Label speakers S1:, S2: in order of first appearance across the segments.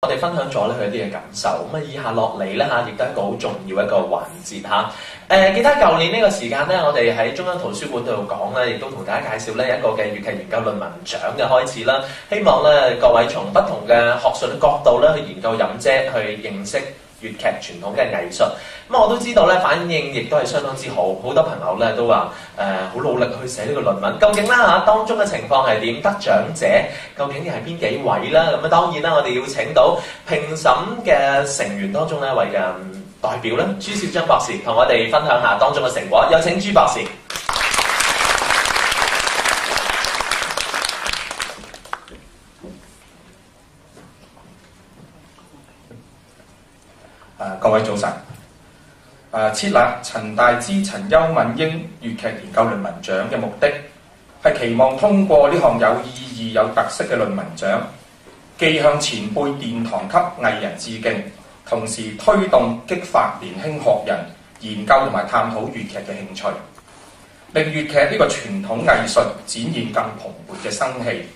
S1: 我哋分享咗佢一啲嘅感受，咁啊以下落嚟咧亦都係一個好重要一個環節嚇。記得舊年呢個時間咧，我哋喺中央圖書館度講咧，亦都同大家介紹咧一個嘅粵劇研究論文獎嘅開始啦。希望咧各位從不同嘅學術角度咧去研究飲遮，去認識粵劇傳統嘅藝術。咁我都知道咧反應亦都係相當之好，好多朋友咧都話好努力去寫呢個論文。究竟啦當中嘅情況係點？得獎者究竟係邊幾位啦？咁啊當然啦，我哋要請到評審嘅成員當中一位嘅代表咧，朱兆章博士同我哋分享下當中嘅成果。有請朱博士。
S2: 各位早晨。設立陳大之、陳丘敏英粵劇研究論文獎嘅目的，係期望通過呢項有意義、有特色嘅論文獎，既向前輩殿堂級藝人致敬，同時推動激發年輕學人研究同埋探討粵劇嘅興趣，令粵劇呢個傳統藝術展現更蓬勃嘅生氣。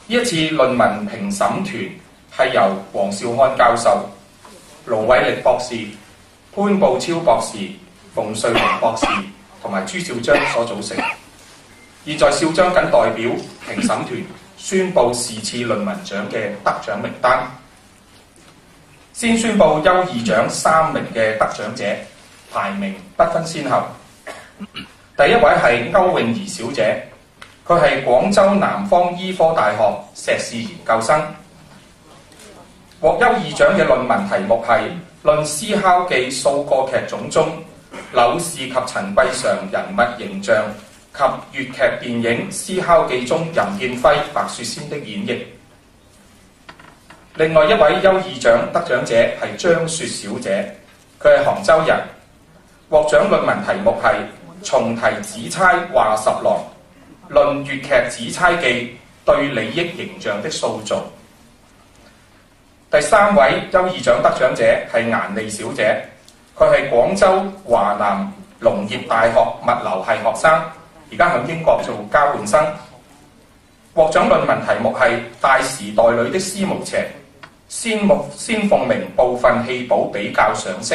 S2: 呢一次論文評審團係由黃兆漢教授、盧偉力博士、潘步超博士、馮瑞龍博士同埋朱兆章所組成。現在兆章謹代表評審團宣布是次論文獎嘅得獎名單。先宣布優異獎3名嘅得獎者，排名不分先後。第一位係歐詠儀小姐，佢係廣州南方醫科大學碩士研究生。獲優異獎嘅論文題目係《論施敲記數個劇種中柳氏及陳貴常人物形象及粵劇電影施敲記中任劍輝、白雪仙的演繹》。另外一位優異獎得獎者係張雪小姐，佢係杭州人，獲獎論文題目係《重提紫釵話十郎論粵劇紫釵記對李益形象的塑造》。第三位優異獎得獎者係顏莉小姐，佢係廣州華南農業大學物流系學生，而家喺英國做交換生。獲獎論文題目係《大時代裏的司無邪仙鳳鳴部分戲寶比較賞識》。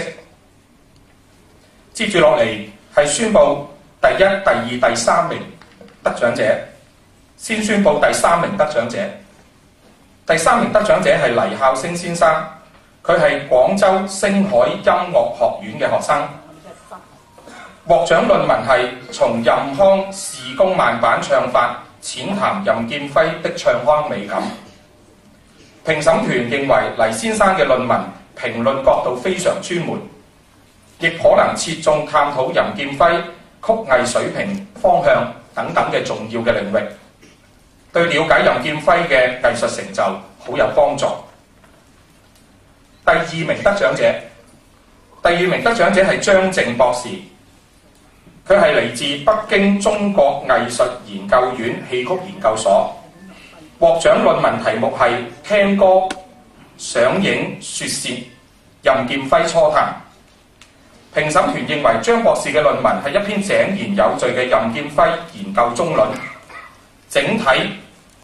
S2: 接住落嚟係宣布第一、第二、第3名得獎者。先宣布第3名得獎者。第3名得獎者係黎孝星先生，佢係廣州星海音樂學院嘅學生。獲獎論文係從任腔視工慢板唱法淺談任劍輝的唱腔美感。評審團認為黎先生嘅論文評論角度非常專門，亦可能切中探討任劍輝曲藝水平方向等等嘅重要嘅領域，對了解任劍輝嘅藝術成就好有幫助。第二名得獎者係張靜博士，佢係嚟自北京中國藝術研究院戲曲研究所。獲獎論文題目係聽歌、賞影、說舌，任劍輝初談。評審團認為張博士嘅論文係一篇井然有序嘅任劍輝研究中論，整體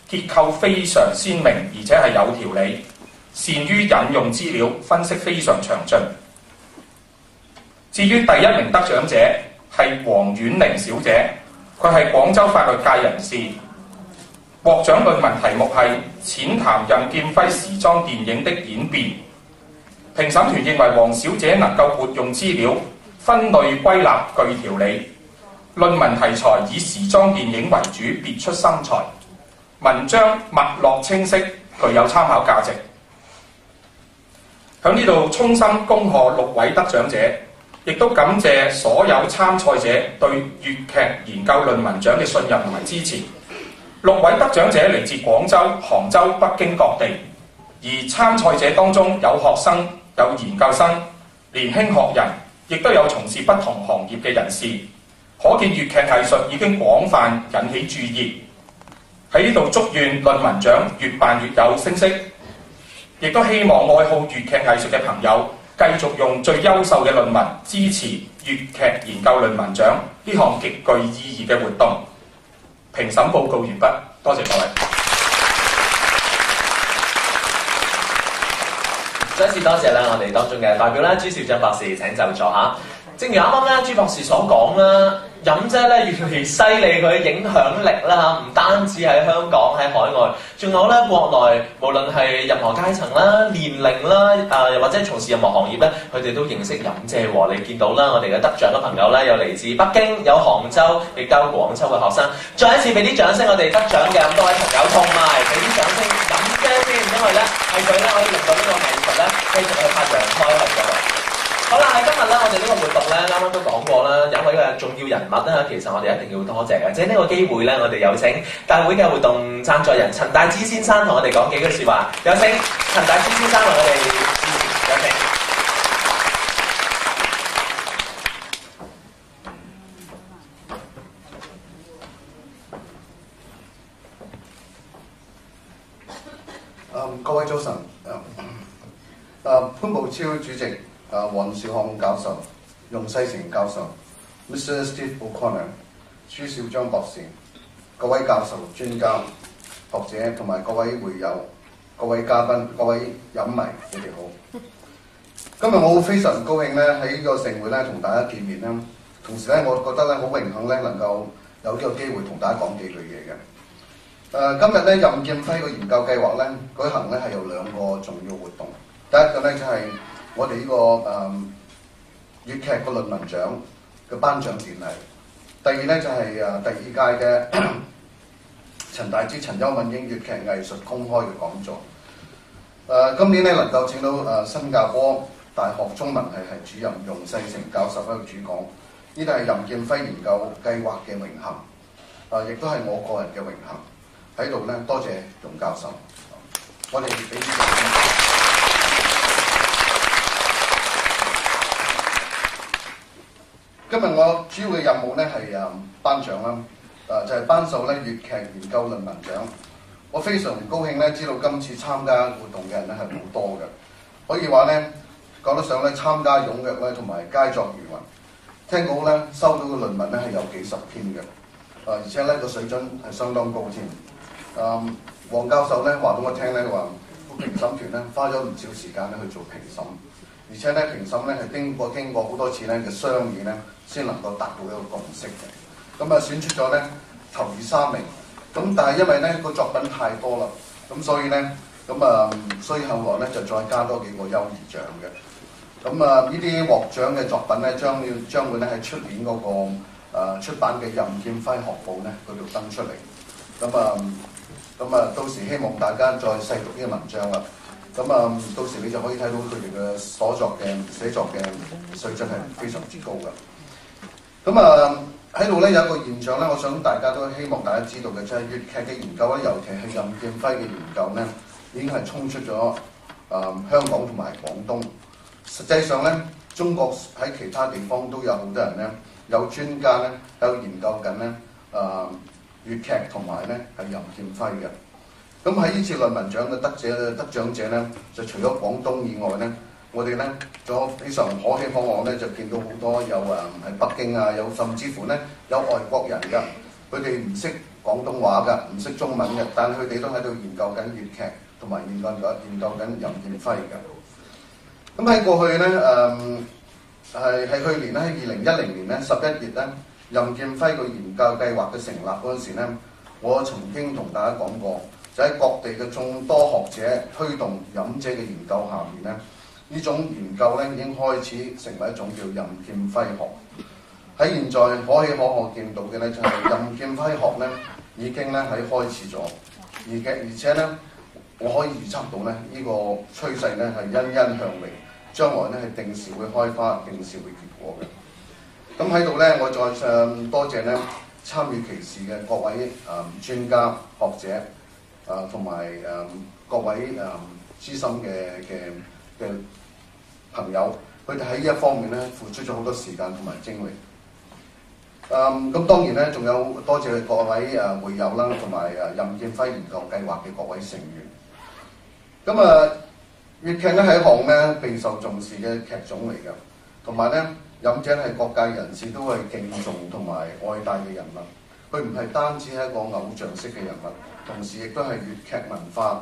S2: 結構非常鮮明，而且係有條理，善於引用資料，分析非常詳盡。至於第1名得獎者係黃婉玲小姐，佢係廣州法律界人士。獲獎論文題目係淺談任劍輝時裝電影的演變。評審團認為黃小姐能夠活用資料，分類歸納具條理，論文題材以時裝電影為主，別出心裁，文章脈絡清晰，具有參考價值。喺呢度衷心恭賀6位得獎者，亦都感謝所有參賽者對粵劇研究論文獎嘅信任同埋支持。6位得獎者嚟自廣州、杭州、北京各地，而參賽者當中有學生、有研究生、年輕學人，亦都有從事不同行業嘅人士，可見粵劇藝術已經廣泛引起注意。喺呢度祝願論文獎越辦越有聲色，亦都希望愛好粵劇藝術嘅朋友繼續用最優秀嘅論文支持粵劇研究論文獎呢項極具意義嘅活動。評審報告完畢，多謝各位。
S1: 再一次多謝啦，我哋當中嘅代表啦，朱兆章博士請就座嚇。正如啱啱咧，朱博士所講啦，飲姐咧越嚟越犀利，佢嘅影響力啦嚇，唔單止喺香港，喺海外，仲有咧國內，無論係任何階層啦、年齡啦，又或者從事任何行業咧，佢哋都認識飲姐喎。你見到啦，我哋嘅得獎嘅朋友咧，有嚟自北京，有杭州，亦都有廣州嘅學生。再一次俾啲掌聲，我哋得獎嘅咁多位朋友，同埋俾啲掌聲飲姐先，因為咧係佢咧可以令到呢個藝術咧繼續去發揚開去嘅。好啦，喺今日咧，我哋呢個活動咧，啱啱都講過啦，有一位嘅重要人物咧，其實我哋一定要多謝嘅。借呢個機會咧，我哋有請大會嘅活動贊助人陳大之先生同我哋講幾句説話。有請陳大之先生為我哋致辭，有請。
S3: 各位早晨，潘寶超主席。黃兆康教授、容世成教授、Mr. Steve O'Connor、朱兆章博士、各位教授、專家、學者同埋各位會友、各位嘉賓、各位飲迷，你哋好。今日我非常高興咧喺呢個盛會咧同大家見面啦，同時咧我覺得咧好榮幸咧能夠有呢個機會同大家講幾句嘢嘅。今日咧任劍輝個研究計劃咧舉行咧係有兩個重要活動，第一個咧就係我哋呢個粵劇個論文獎嘅頒獎典禮，第二咧就係第二屆嘅陳大之、陳邱敏英粵劇藝術公開嘅講座。今年咧能夠請到新加坡大學中文系系主任容世成教授喺度主講，呢度係任劍輝研究計劃嘅榮幸，亦都係我個人嘅榮幸喺度咧。多謝容教授，我哋俾啲掌聲。今日我主要嘅任務咧係頒獎啦，就係頒授咧粵劇研究論文獎。我非常高興咧，知道今次參加活動嘅人咧係好多嘅，可以話咧講得上咧參加踴躍咧，同埋佳作如雲。聽講咧收到嘅論文咧係有幾十篇嘅，而且咧個水準係相當高添。黃教授咧話俾我聽咧話，個評審團咧花咗唔少時間咧去做評審。而且咧評審咧係經過好多次咧嘅商議咧，先能夠達到一個共識嘅。咁選出咗咧頭二三名。咁但係因為咧個作品太多啦，咁所以咧所以後來咧就再加多幾個優異獎嘅。咁呢啲獲獎嘅作品咧將會咧喺出年嗰個出版嘅任劍輝學報咧嗰度登出嚟。到時希望大家再細讀呢個文章啦。到時你就可以睇到佢哋嘅寫作嘅水準係非常之高嘅。喺度咧有一個現象咧，我想大家都希望大家知道嘅，就係粵劇嘅研究咧，尤其係任劍輝嘅研究咧，已經係衝出咗香港同埋廣東。實際上咧，中國喺其他地方都有好多人咧，有專家咧喺度研究緊咧粵劇同埋咧係任劍輝嘅。咁喺呢次論文獎嘅得獎者咧，就除咗廣東以外咧，我哋咧仲有非常可喜可賀咧，就見到好多有喺北京啊，有甚至乎咧有外國人㗎，佢哋唔識廣東話㗎，唔識中文嘅，但係佢哋都喺度研究緊粵劇，同埋研究緊任劍輝嘅。咁喺過去咧係去年咧，喺2010年咧11月咧，任劍輝個研究計劃嘅成立嗰陣時咧，我曾經同大家講過。就喺各地嘅眾多學者推動飲姐嘅研究下面咧，呢種研究咧已經開始成為一種叫任劍輝學。喺現在可喜可賀見到嘅咧，就係任劍輝學咧已經咧喺開始咗，而且咧我可以預測到咧呢個趨勢咧係欣欣向榮，將來咧係定時會開花，定時會結果嘅。咁喺度咧，我再多謝咧參與其事嘅各位專家學者。同埋各位資深嘅朋友，佢哋喺呢一方面咧付出咗好多時間同埋精力。咁當然咧，仲有多謝各位會友啦，同埋任劍輝研究計劃嘅各位成員。咁粵劇咧係一項咧備受重視嘅劇種嚟㗎，同埋咧任姐係各界人士都係敬重同埋愛戴嘅人物。佢唔係單止係一個偶像式嘅人物，同時亦都係粵劇文化、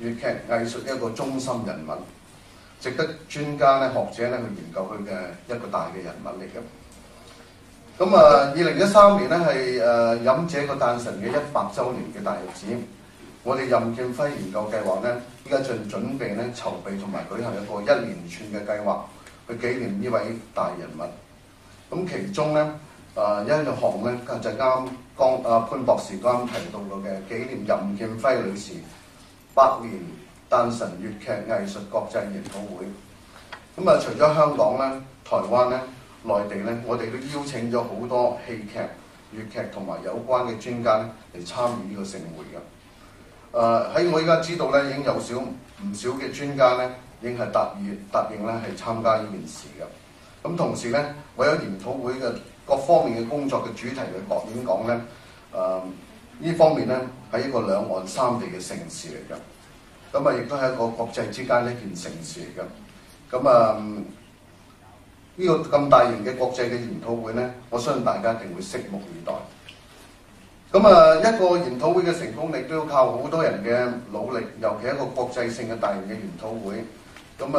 S3: 粵劇藝術一個中心人物。值得專家咧、學者咧去研究佢嘅一個大嘅人物嚟嘅。咁2013年咧係飲者個誕辰嘅100週年嘅大日子。我哋任劍輝研究計劃咧，依家正準備咧籌備同埋舉行一個一連串嘅計劃，去紀念呢位大人物。咁其中咧一項咧就啱潘博士剛提到過嘅紀念任劍輝女士100年誕辰粵劇藝術國際研討會。咁除咗香港咧、台灣咧、內地咧，我哋都邀請咗好多戲劇、粵劇同埋有關嘅專家咧嚟參與呢個盛會嘅。喺我依家知道咧，已經有唔少嘅專家咧，已經係答應咧係參加呢件事嘅。咁同時咧，為咗研討會嘅各方面嘅工作嘅主題嘅演講咧，呢方面咧係一個兩岸三地嘅盛事嚟嘅。咁亦都係一個國際之間一件盛事嚟嘅。咁呢個咁大型嘅國際嘅研討會咧，我相信大家一定會拭目以待。咁一個研討會嘅成功力都要靠好多人嘅努力，尤其一個國際性嘅大型嘅研討會。咁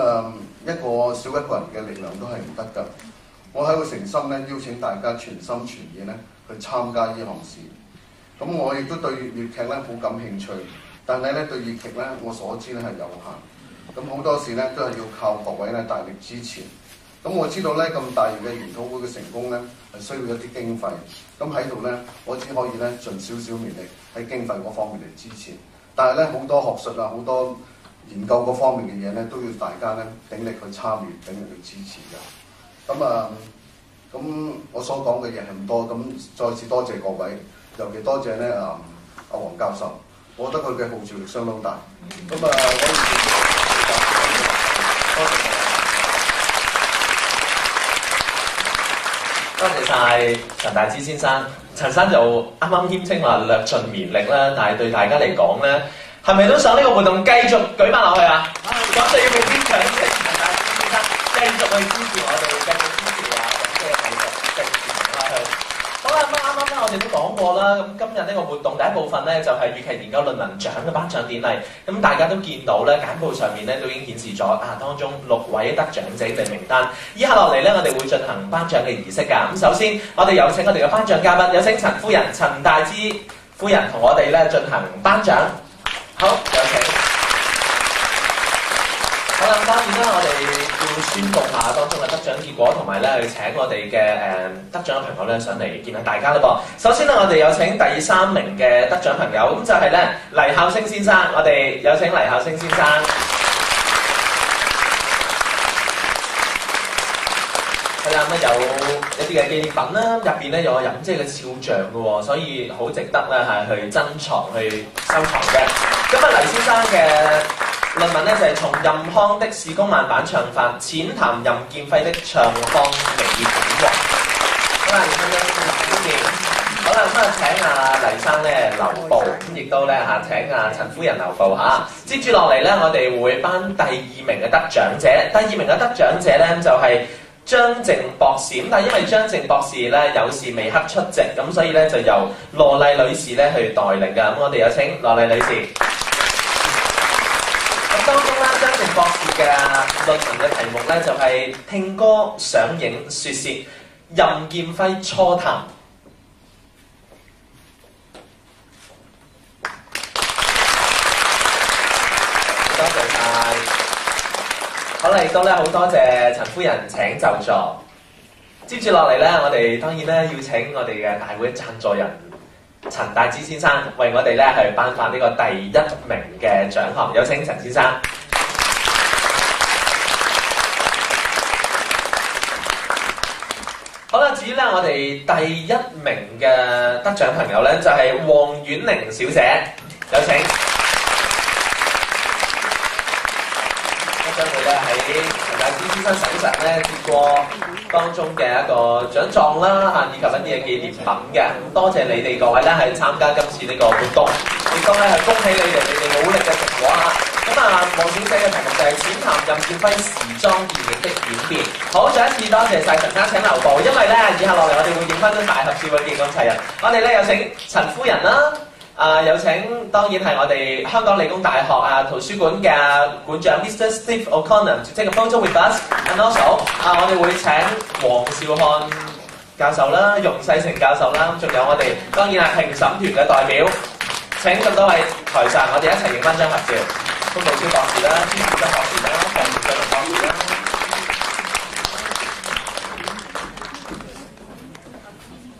S3: 少一個人嘅力量都係唔得㗎。我喺度誠心咧邀請大家全心全意咧去參加呢項事。咁我亦都對粵劇咧好感興趣，但係咧對粵劇咧我所知咧係有限。咁好多時咧都係要靠各位咧大力支持。咁我知道咧咁大型嘅研討會嘅成功咧係需要一啲經費。咁喺度咧，我只可以咧盡少少綿力喺經費嗰方面嚟支持。但係咧好多學術啊、好多研究嗰方面嘅嘢咧，都要大家咧鼎力去參與、鼎力去支持嘅。咁我所講嘅嘢係咁多，咁再次多謝各位，尤其多謝咧阿黃教授，我覺得佢嘅號召力相當大。多謝
S1: 多謝晒陳大之先生。陳生就啱啱謙稱話略盡綿力啦，但係對大家嚟講咧，係咪都想呢個活動繼續舉辦落去啊？咁就要俾啲掌聲，陳大之先生繼續去支持我哋，繼續支持咁嘅藝術，繼續傳承落去。好啦，咁啱啱咧我哋都講過啦，咁今日呢個活動第一部分咧就係粵劇研究論文獎嘅頒獎典禮。咁大家都見到咧，簡報上面咧都已經顯示咗當中6位得獎者嘅名單。以下落嚟咧，我哋會進行頒獎嘅儀式㗎。咁首先，我哋有請我哋嘅頒獎嘉賓，有請陳夫人陳大之夫人同我哋咧進行頒獎。好，有請。好啦，當然啦，我哋要宣佈下當中嘅得獎結果，同埋咧去請我哋嘅得獎嘅朋友咧上嚟見下大家啦噃。首先咧，我哋有請第3名嘅得獎朋友，咁就係咧黎孝星先生。我哋有請黎孝星先生。係啦，咁有一啲嘅紀念品啦，入邊咧有個飲姐嘅肖像嘅喎，所以好值得咧係去珍藏、去收藏嘅。咁黎先生嘅論文咧就係從任腔的士工慢板唱法，淺談任劍輝的唱腔美景喎。好啦，好啦，咁請黎生咧留步，咁亦都咧請陳夫人留步嚇。接住落嚟咧，我哋會頒第2名嘅得獎者。第2名嘅得獎者咧就係張靜博士。咁但係因為張靜博士咧有事未克出席，咁所以咧就由羅麗女士咧去代領㗎。咁我哋有請羅麗女士。咁當中咧，張靜博士嘅論文嘅題目咧就係聽歌上映說舌任劍輝初探。多謝晒。好啦，亦都咧好多謝陳夫人請就座。接住落嚟咧，我哋當然咧要請我哋嘅大會贊助人陳大之先生為我哋咧去頒發呢個第1名嘅獎項。有請陳先生。好啦，至於咧我哋第1名嘅得獎朋友咧就係黃婉玲小姐，有請。將會咧喺陳大之先生手上咧接過當中嘅一個獎狀啦以及一啲嘅紀念品嘅。多謝你哋各位咧係參加今次呢個活動，亦都咧係恭喜你哋努力嘅成果啊！咁黃小姐嘅題目就係淺談任劍輝時裝電影的演變。好，再一次多謝晒陳生，請留步，因為咧以下落嚟我哋會影翻張大合照嘅紀念齊人。我哋咧有請陳夫人啦、有請當然係我哋香港理工大學圖書館嘅館長 Mr. Steve O'Connor to take a photo with us，and also 我哋會請黃兆漢教授啦、容世成教授啦，仲有我哋當然係評審團嘅代表。請咁多位台上，我哋一齊影翻張合照。鍾道超博士啦、朱樹德博士啦、黃兆倫博士啦。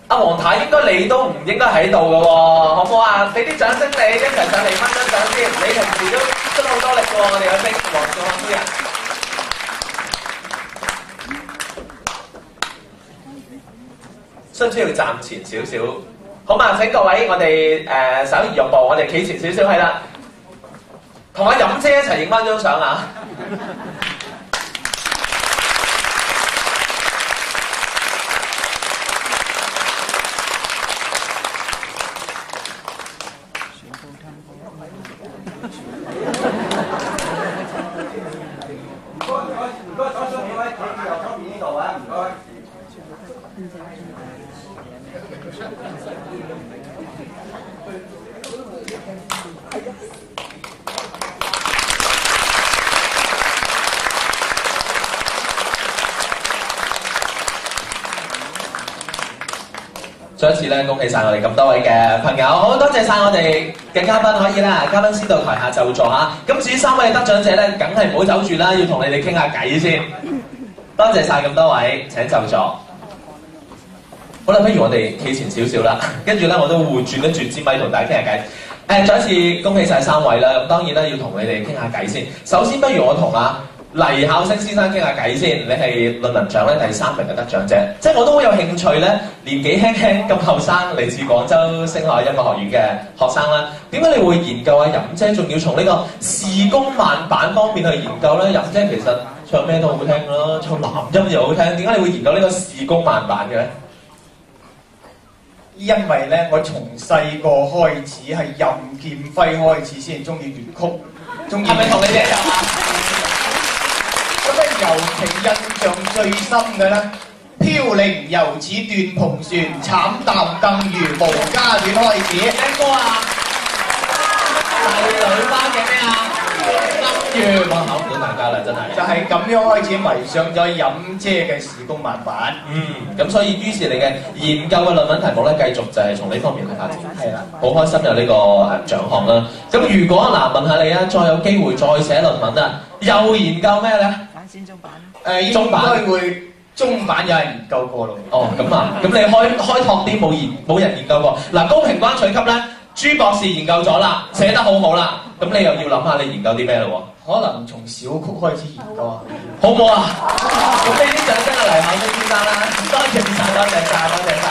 S1: 阿黃太應該你都唔應該喺度嘅喎，好唔好啊？俾啲掌聲你，一齊上嚟分張相先。你平時都出好多力嘅喎，我哋有請黃兆漢夫人。需唔需要站前少少？好嘛，請各位我哋稍移玉步，我哋企前少少係啦，同阿飲姐一齊影翻張相啊！再一次咧，恭喜晒我哋咁多位嘅朋友，好多謝晒我哋嘅嘉賓，可以啦，嘉賓先到台下就座嚇。咁至於3位得獎者咧，梗係唔好走住啦，要同你哋傾下偈先。多謝晒咁多位，請就座。好啦，不如我哋企前少少啦，跟住咧我都會轉一轉支咪同大家傾下偈。再一次恭喜晒3位啦，咁當然咧要同你哋傾下偈先。首先，不如我同黎孝星先生傾下偈先，你係論文獎咧第3名嘅得獎者，即係我都好有興趣咧，年紀輕輕咁後生，嚟自廣州星海音樂學院嘅學生啦，點解你會研究飲姐，仲要從呢個視功慢板方面去研究咧？飲姐其實唱咩都好聽啦，唱男音又好聽，點解你會研究呢個視功慢板嘅咧？
S4: 因為咧，我從細個開始係任劍輝開始先中意粵曲，中意係咪同你哋一樣啊？咁咧，尤其印象最深嘅咧，飄零由此斷蓬船，慘淡更如無家戀開始。聽歌啊！帝女花嘅咩啊？跟住
S1: 哇，考唔到大家啦，真係。
S4: 就係咁樣開始迷上咗飲姐嘅視功慢板。
S1: 咁所以於是你嘅研究嘅論文題目咧，繼續就係從呢方面去發展。
S4: 係啦，
S1: 好開心有呢個獎項啦。咁如果問下你啊，再有機會再寫論文啊，又研究咩咧？
S4: 先中版。應該會中版有人研究過咯。
S1: 哦，咁咁你開拓啲冇人研究過。嗱，高平關取級咧，朱博士研究咗啦，寫得好好啦。咁你又要諗下你研究啲咩咯？
S4: 可能從小曲開始研究啊，
S1: 好唔好啊？咁呢啲掌聲黎孝星先生啦，多謝晒，多謝晒，多謝晒。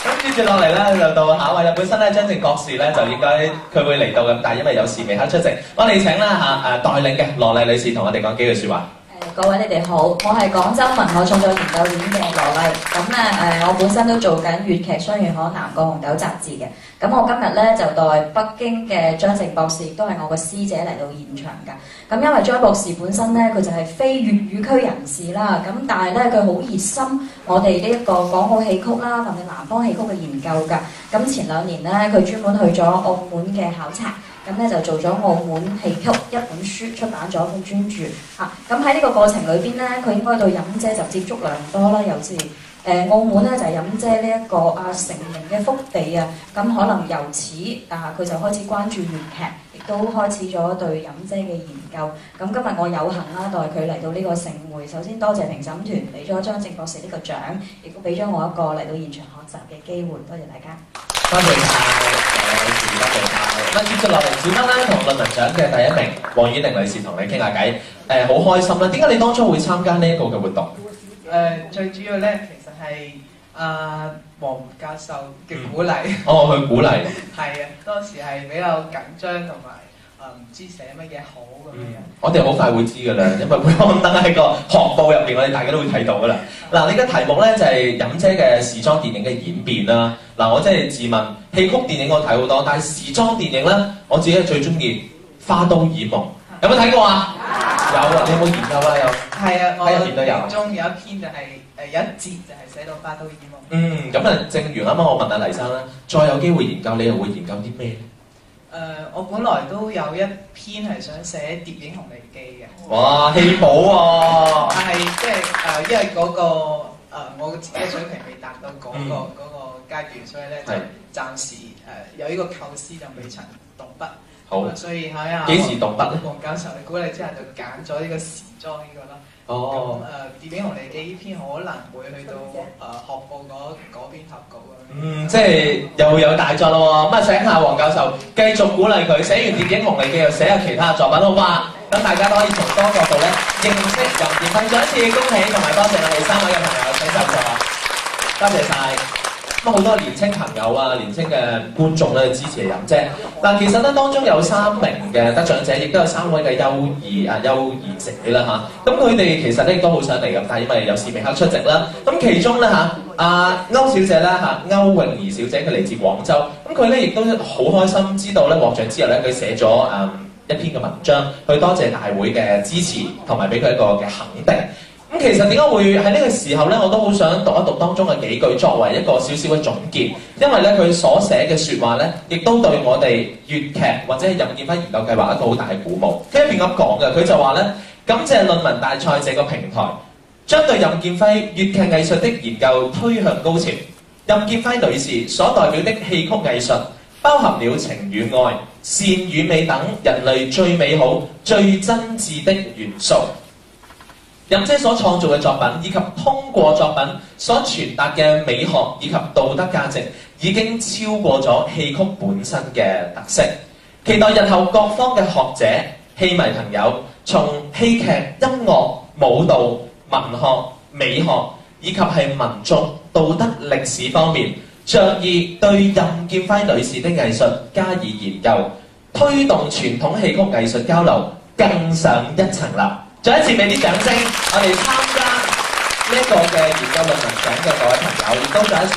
S1: 咁接住落嚟咧，就到下一位啦。本身咧，張正博士咧就應該佢會嚟到嘅，但係因為有事未肯出席，我哋請啦代領嘅羅麗女士同我哋講幾句説話。
S5: 各位你哋好，我係廣州文學創作研究院嘅羅麗。咁咧我本身都做緊粵劇雙粵可南國紅豆雜誌嘅。咁我今日咧就代北京嘅張正博士，亦都係我個師姐嚟到現場㗎。咁因為張博士本身咧佢就係非粵語區人士啦，咁但係咧佢好熱心我哋呢一個港澳戲曲啦，同埋南方戲曲嘅研究㗎。咁前2年咧佢專門去咗澳門嘅考察。咁咧就做咗澳門戲曲一本書，出版咗一本專著嚇。咁喺呢個過程裏邊咧，佢應該對飲姐就接觸良多啦。尤其是澳門咧就係飲姐呢一個成名嘅福地啊。咁可能由此佢就開始關注粵劇，亦都開始咗對飲姐嘅研究。咁今日我有幸啦，代佢嚟到呢個盛會。首先多謝評審團俾咗張正博士呢個獎，亦都俾咗我一個嚟到現場學習嘅機會。多謝大家。
S1: 多謝晒，女士，多謝晒。咁接住落嚟，小芬咧同論文獎嘅第1名黃婉玲女士同你傾下偈，好開心啦！點解你當初會參加呢一個嘅活動？
S6: 最主要咧，其實係黃教授嘅鼓勵。
S1: 佢鼓勵。
S6: 係啊，當時係比較緊張同埋唔知寫乜嘢好咁樣。
S1: 我哋好快會知㗎啦，因為會刊登喺個學報入邊，我哋大家都會睇到㗎啦。嗱，你嘅題目咧就係飲姐嘅時裝電影嘅演變啦。嗱，我真係自問戲曲電影我睇好多，但係時裝電影咧，我自己係最中意《花都異夢》。有冇睇過啊？有啊，你有冇研究啊？有。係啊，我入邊都有。其中有一篇就係有一節就係寫到《花都異夢》。咁啊，正如啱啱我問阿黎生啦，再有機會研究，你又會研究啲咩咧？
S6: 我本來都有一篇係想寫《諜影紅利記》嘅。
S1: 哇，戲寶喎！
S6: 但係即係因為嗰個我自己水平未達到嗰個階段，所以咧就暫時有呢個構思就未曾動筆。
S1: 好，
S6: 所以喺啊
S1: 幾時動筆咧？
S6: 黃教授嘅鼓勵之下，就揀咗呢個時裝呢個啦。
S1: 哦。
S6: 咁諜影紅利記呢篇可能會去到學報嗰邊投稿咁。
S1: 即係又有大作咯喎！咁啊，請下黃教授繼續鼓勵佢，寫完《諜影紅利記》又寫下其他作品，好嘛？咁大家都可以從多角度咧認識任劍輝。再一次恭喜同埋多謝我哋3位嘅朋友請就座，多謝晒。咁好多年青朋友啊，年青嘅觀眾咧支持任姐。嗱，其實咧當中有3名嘅得獎者，亦都有3位嘅優異者啦嚇。咁佢哋其實咧亦都好想嚟咁，但係因為有事未克出席啦。咁其中咧歐小姐咧歐詠儀小姐，佢嚟自廣州。咁佢咧亦都好開心知道咧獲獎之後咧，佢寫咗一篇嘅文章，去多謝大會嘅支持，同埋俾佢一個嘅肯定。咁其實點解會喺呢個時候咧，我都好想讀一讀當中嘅幾句，作為一個少少嘅總結。因為咧佢所寫嘅説話咧，亦都對我哋粵劇或者係任劍輝研究計劃一個好大嘅鼓舞。佢一邊咁講嘅，佢就話咧，感謝論文大賽這個平台，將對任劍輝粵劇藝術的研究推向高潮。任劍輝女士所代表的戲曲藝術，包含了情與愛、善與美等人類最美好、最真摯的元素。任姐所創造嘅作品，以及通過作品所傳達嘅美學以及道德價值，已經超過咗戲曲本身嘅特色。期待日後各方嘅學者、戲迷朋友，從戲劇、音樂、舞蹈、文學、美學以及係民族道德歷史方面，着意對任劍輝女士的藝術加以研究，推動傳統戲曲藝術交流更上一層樓。再一次俾啲掌聲，我哋參加呢一個嘅研究論文獎嘅各位朋友，亦都再一次。